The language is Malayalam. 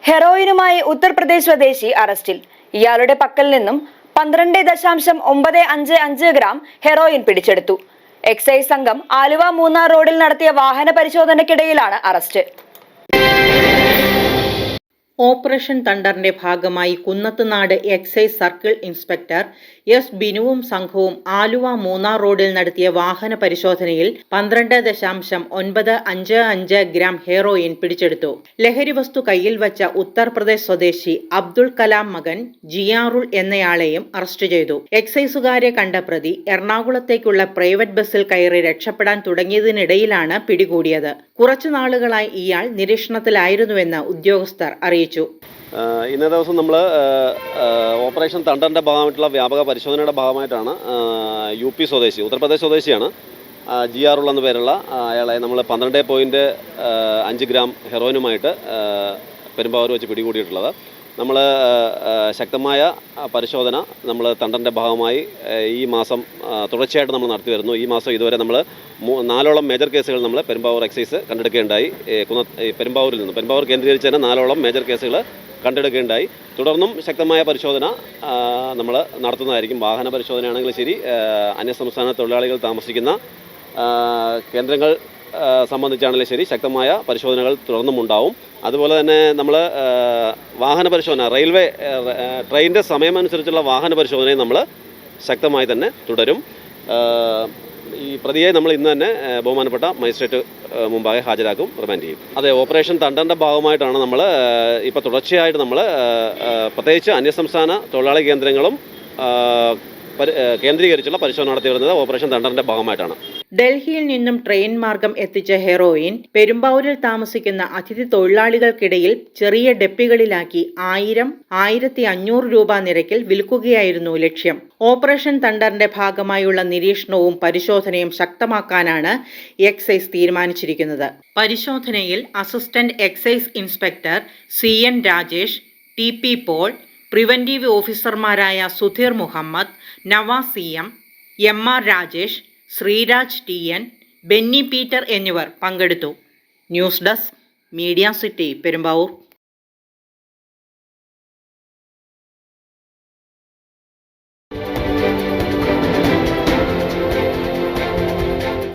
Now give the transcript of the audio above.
ഹെറോയിനുമായി ഉത്തർപ്രദേശ് സ്വദേശി അറസ്റ്റിൽ. ഇയാളുടെ പക്കൽ നിന്നും 12.95 ഗ്രാം ഹെറോയിൻ പിടിച്ചെടുത്തു. എക്സൈസ് സംഘം ആലുവ മൂന്നാർ റോഡിൽ നടത്തിയ വാഹന പരിശോധനയ്ക്കിടയിലാണ് അറസ്റ്റ്. ഓപ്പറേഷൻ തണ്ടറിന്റെ ഭാഗമായി Kunnathunad excise circle inspector S ബിനുവും സംഘവും ആലുവ മൂന്നാർ റോഡിൽ നടത്തിയ വാഹന പരിശോധനയിൽ 12.95 ഗ്രാം ഹെറോയിൻ പിടിച്ചെടുത്തു. ലഹരി വസ്തു കയ്യിൽ വച്ച ഉത്തർപ്രദേശ് സ്വദേശി അബ്ദുൾ കലാം മകൻ ജിയാറുൾ എന്നയാളെയും അറസ്റ്റ് ചെയ്തു. എക്സൈസുകാരെ കണ്ട പ്രതി എറണാകുളത്തേക്കുള്ള പ്രൈവറ്റ് ബസ്സിൽ കയറി രക്ഷപ്പെടാൻ തുടങ്ങിയതിനിടയിലാണ് പിടികൂടിയത്. കുറച്ചു നാളുകളായി ഇയാൾ നിരീക്ഷണത്തിലായിരുന്നുവെന്ന് ഉദ്യോഗസ്ഥർ അറിയിച്ചു. ഇന്നേ ദിവസം നമ്മൾ ഓപ്പറേഷൻ തണ്ടറിൻ്റെ ഭാഗമായിട്ടുള്ള വ്യാപക പരിശോധനയുടെ ഭാഗമായിട്ടാണ് UP സ്വദേശി, ഉത്തർപ്രദേശ് സ്വദേശിയാണ് ജിയാറുൾ എന്ന പേരുള്ള അയാളെ നമ്മൾ 12.5 ഗ്രാം ഹെറോയിനുമായിട്ട് പെരുമ്പാവൂർ വെച്ച് പിടികൂടിയിട്ടുള്ളത്. നമ്മൾ ശക്തമായ പരിശോധന നമ്മൾ തണ്ടറിൻ്റെ ഭാഗമായി ഈ മാസം തുടർച്ചയായിട്ട് നമ്മൾ നടത്തി വരുന്നു. ഈ മാസം ഇതുവരെ നമ്മൾ 4ഓളം മേജർ കേസുകൾ നമ്മൾ പെരുമ്പാവൂർ എക്സൈസ് കണ്ടെടുക്കുകയുണ്ടായി. പെരുമ്പാവൂരിൽ നിന്ന് പെരുമ്പാവൂർ കേന്ദ്രീകരിച്ച് തന്നെ 4ഓളം മേജർ കേസുകൾ കണ്ടെടുക്കുകയുണ്ടായി. തുടർന്നും ശക്തമായ പരിശോധന നമ്മൾ നടത്തുന്നതായിരിക്കും. വാഹന പരിശോധനയാണെങ്കിലും ശരി, അന്യസംസ്ഥാന തൊഴിലാളികൾ താമസിക്കുന്ന കേന്ദ്രങ്ങൾ സംബന്ധിച്ചാണെങ്കിലും ശരി, ശക്തമായ പരിശോധനകൾ തുടർന്നും ഉണ്ടാവും. അതുപോലെ തന്നെ നമ്മൾ വാഹന പരിശോധന, ട്രെയിനിൻ്റെ സമയമനുസരിച്ചുള്ള വാഹന പരിശോധനയും നമ്മൾ ശക്തമായി തന്നെ തുടരും. ഈ പ്രതിയെ നമ്മൾ ഇന്ന് തന്നെ ബഹുമാനപ്പെട്ട മജിസ്ട്രേറ്റ് മുമ്പാകെ ഹാജരാക്കും, റിമാൻഡ് ചെയ്യും. അതെ, ഓപ്പറേഷൻ തണ്ടറിൻ്റെ ഭാഗമായിട്ടാണ് നമ്മൾ ഇപ്പോൾ തുടർച്ചയായിട്ട് നമ്മൾ പ്രത്യേകിച്ച് അന്യസംസ്ഥാന തൊഴിലാളി കേന്ദ്രങ്ങളും കേന്ദ്രീകരിച്ചുള്ള പരിശോധന നടത്തി വരുന്നത് ഓപ്പറേഷൻ തണ്ടറിൻ്റെ ഭാഗമായിട്ടാണ്. ഡൽഹിയിൽ നിന്നും ട്രെയിൻ മാർഗം എത്തിച്ച ഹെറോയിൻ പെരുമ്പാവൂരിൽ താമസിക്കുന്ന അതിഥി തൊഴിലാളികൾക്കിടയിൽ ചെറിയ ഡെപ്പികളിലാക്കി 1000-1500 രൂപ നിരക്കിൽ വിൽക്കുകയായിരുന്നു ലക്ഷ്യം. ഓപ്പറേഷൻ തണ്ടറിന്റെ ഭാഗമായുള്ള നിരീക്ഷണവും പരിശോധനയും ശക്തമാക്കാനാണ് എക്സൈസ് തീരുമാനിച്ചിരിക്കുന്നത്. പരിശോധനയിൽ assistant excise inspector CN Rajesh, TP Paul, preventive ഓഫീസർമാരായ Sudheer Muhammad, Navas CM, MR Rajesh, Sreeraj TN, Benny Peter എന്നിവർ പങ്കെടുത്തു. News desk, media city, Perumbavoor.